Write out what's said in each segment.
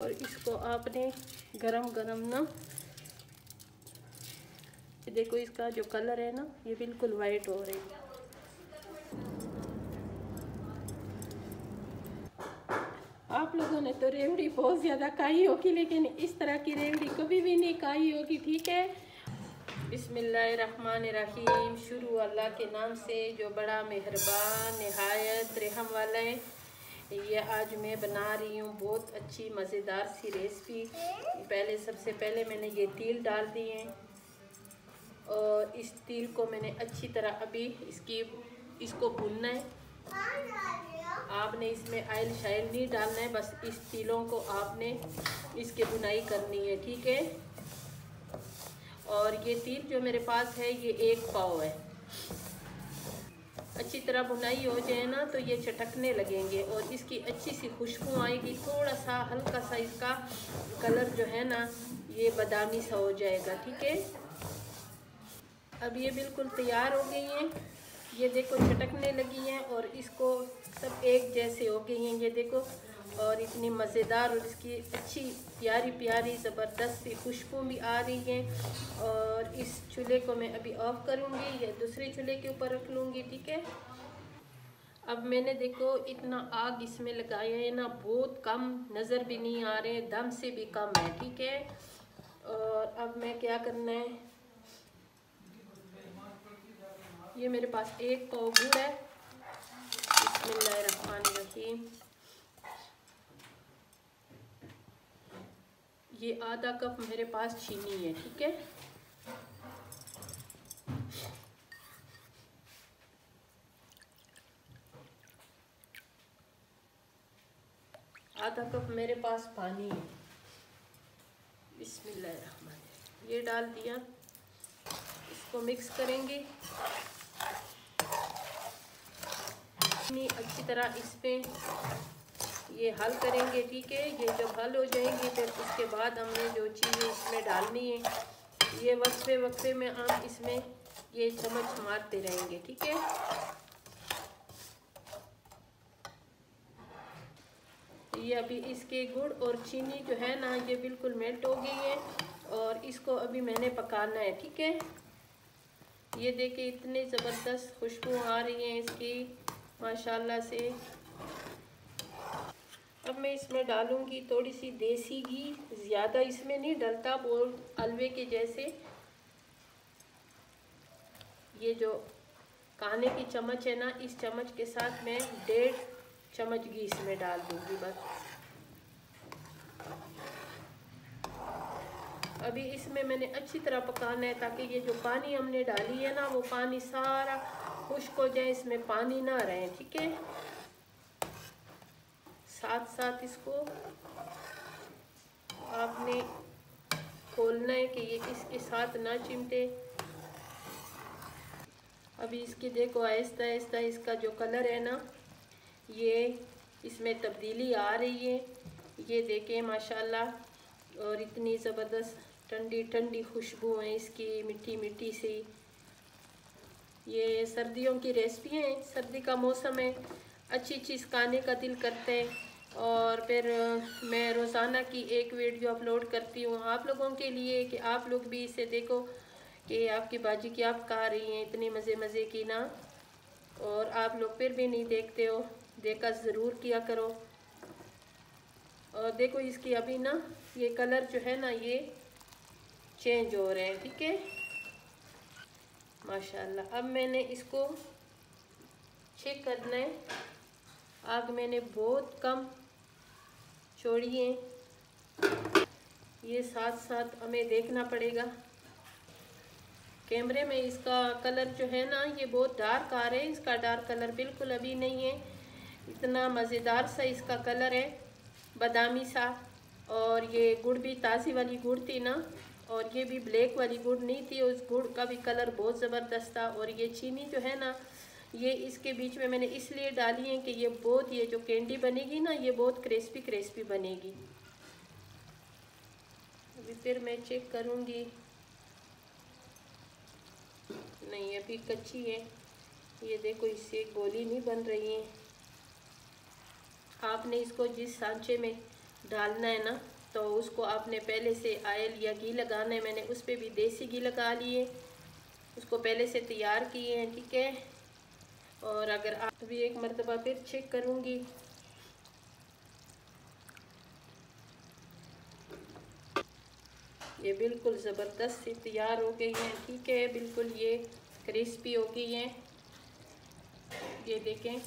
और इसको आपने गरम गरम ना, देखो इसका जो कलर है ना ये बिल्कुल वाइट हो रही है। आप लोगों ने तो रेवड़ी बहुत ज़्यादा खाई होगी, लेकिन इस तरह की रेवड़ी कभी भी नहीं खाई होगी। ठीक है, बिस्मिल्लाहिर्रहमानिर्रहीम। शुरू अल्लाह के नाम से जो बड़ा मेहरबान निहायत रहम वाला है। ये आज मैं बना रही हूँ बहुत अच्छी मज़ेदार सी रेसिपी। सबसे पहले मैंने ये तिल डाल दिए हैं और इस तिल को मैंने अच्छी तरह अभी इसको भूनना है। आपने इसमें आयल शायल नहीं डालना है, बस इस तिलों को आपने इसके बुनाई करनी है। ठीक है, और ये तिल जो मेरे पास है ये 1 पाव है। अच्छी तरह बुनाई हो जाए ना तो ये चटकने लगेंगे और इसकी अच्छी सी खुशबू आएगी। थोड़ा सा हल्का सा इसका कलर जो है ना ये बादामी सा हो जाएगा। ठीक है, अब ये बिल्कुल तैयार हो गई हैं। ये देखो चटकने लगी हैं और इसको सब एक जैसे हो गई हैं, ये देखो। और इतनी मज़ेदार और इसकी अच्छी प्यारी प्यारी ज़बरदस्त सी खुशबू भी आ रही है। और इस चूल्हे को मैं अभी ऑफ करूँगी या दूसरे चूल्हे के ऊपर रख लूँगी। ठीक है, अब मैंने देखो इतना आग इसमें लगाया है ना, बहुत कम, नज़र भी नहीं आ रहे, दम से भी कम है। ठीक है, और अब मैं क्या करना है, ये मेरे पास 1 पाव गुड़ है। बिस्मिल्लाहिर्रहमानिर्रहीम। ये आधा कप मेरे पास चीनी है। ठीक है, आधा कप मेरे पास पानी है। बिस्मिल्लाहिर्रहमानिर्रहीम, ये डाल दिया। इसको मिक्स करेंगे अच्छी तरह, इस पे ये हल करेंगे। ठीक है, ये जब हल हो जाएंगे फिर उसके बाद हमने जो चीज़ें इसमें डालनी है ये वक्फे वक्फे में हम इसमें ये चम्मच मारते रहेंगे। ठीक है, ये अभी इसके गुड़ और चीनी जो है ना ये बिल्कुल मेल्ट हो गई है और इसको अभी मैंने पकाना है। ठीक है, ये देखिए इतनी ज़बरदस्त खुशबू आ रही है इसकी माशाल्लाह से। अब मैं इसमें डालूंगी थोड़ी सी देसी घी, ज़्यादा इसमें नहीं डलता, वो हलवे के जैसे। ये जो खाने की चम्मच है ना, इस चम्मच के साथ मैं 1.5 चम्मच घी इसमें डाल दूंगी बस। अभी इसमें मैंने अच्छी तरह पकाना है ताकि ये जो पानी हमने डाली है ना वो पानी सारा खुश्क हो जाए, इसमें पानी ना रहे। ठीक है, साथ साथ इसको आपने खोलना है कि ये इसके साथ ना चिमटे। अभी इसकी देखो आहिस्ता आहिस्ता इसका जो कलर है ना ये इसमें तब्दीली आ रही है। ये देखें माशाल्लाह, और इतनी ज़बरदस्त ठंडी ठंडी खुशबू है इसकी, मीठी मीठी सी। ये सर्दियों की रेसिपी है, सर्दी का मौसम है, अच्छी चीज़ खाने का दिल करते हैं। और फिर मैं रोज़ाना की एक वीडियो अपलोड करती हूँ आप लोगों के लिए कि आप लोग भी इसे देखो कि आपकी बाजी क्या पका रही हैं, इतनी मज़े मज़े की ना। और आप लोग फिर भी नहीं देखते हो, देखा ज़रूर किया करो। और देखो इसकी अभी ना ये कलर जो है ना ये चेंज हो रहे हैं। ठीक है, माशाल्लाह। अब मैंने इसको चेक करना है, आग मैंने बहुत कम छोड़ी है, ये साथ साथ हमें देखना पड़ेगा। कैमरे में इसका कलर जो है ना ये बहुत डार्क आ रहा है, इसका डार्क कलर बिल्कुल अभी नहीं है। इतना मज़ेदार सा इसका कलर है, बादामी सा। और ये गुड़ भी ताज़ी वाली गुड़ थी ना, और ये भी ब्लैक वाली गुड़ नहीं थी, उस गुड़ का भी कलर बहुत ज़बरदस्त था। और ये चीनी जो है ना ये इसके बीच में मैंने इसलिए डाली है कि ये बहुत, ये जो कैंडी बनेगी ना ये बहुत क्रिस्पी क्रिस्पी बनेगी। अभी फिर मैं चेक करूँगी, नहीं अभी कच्ची है। ये देखो इससे एक गोली नहीं बन रही है। आपने इसको जिस सांचे में डालना है ना, तो उसको आपने पहले से ऑयल या घी लगाना है। मैंने उस पर भी देसी घी लगा लिए, उसको पहले से तैयार किए हैं, ठीक है। और अगर आप भी एक मरतबा फिर चेक करूँगी। ये बिल्कुल ज़बरदस्त से तैयार हो गई हैं, ठीक है। बिल्कुल ये क्रिस्पी हो गई हैं, ये देखें।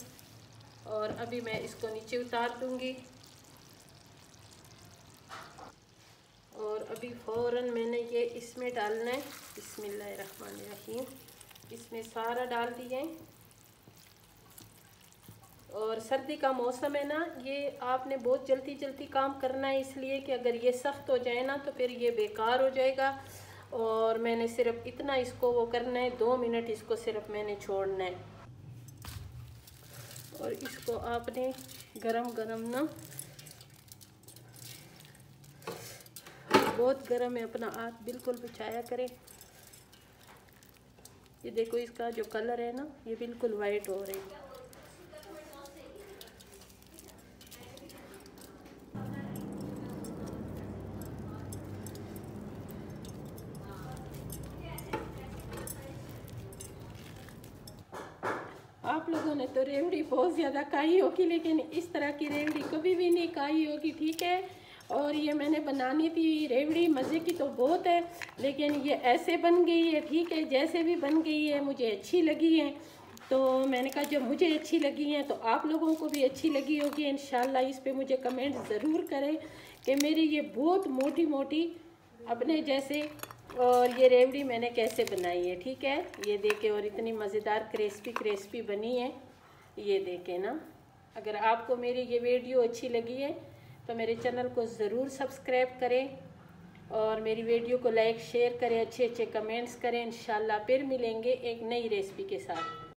और अभी मैं इसको नीचे उतार दूंगी। और अभी फ़ौरन मैंने ये इसमें डालना है। बिस्मिल्लाहिर्रहमानिर्रहीम, इसमें सारा डाल दिए। और सर्दी का मौसम है ना, ये आपने बहुत जल्दी जल्दी काम करना है, इसलिए कि अगर ये सख्त हो जाए ना तो फिर ये बेकार हो जाएगा। और मैंने सिर्फ इतना इसको वो करना है, 2 मिनट इसको सिर्फ मैंने छोड़ना है। और इसको आपने गरम गरम ना, बहुत गरम है, अपना हाथ बिल्कुल बचाया करें। ये देखो इसका जो कलर है ना, ये बिल्कुल वाइट हो रही है। आप लोगों ने तो रेवड़ी बहुत ज़्यादा खाई होगी, लेकिन इस तरह की रेवड़ी कभी भी नहीं खाई होगी, ठीक है। और ये मैंने बनानी थी रेवड़ी, मज़े की तो बहुत है, लेकिन ये ऐसे बन गई है, ठीक है। जैसे भी बन गई है मुझे अच्छी लगी है, तो मैंने कहा जब मुझे अच्छी लगी हैं तो आप लोगों को भी अच्छी लगी होगी इंशाल्लाह। इस पे मुझे कमेंट ज़रूर करें कि मेरी ये बहुत मोटी मोटी अपने जैसे और ये रेवड़ी मैंने कैसे बनाई है, ठीक है। ये देखें, और इतनी मज़ेदार क्रिस्पी क्रिस्पी बनी है, ये देखें ना। अगर आपको मेरी ये वीडियो अच्छी लगी है तो मेरे चैनल को ज़रूर सब्सक्राइब करें और मेरी वीडियो को लाइक शेयर करें, अच्छे अच्छे कमेंट्स करें। इंशाल्लाह फिर मिलेंगे एक नई रेसिपी के साथ।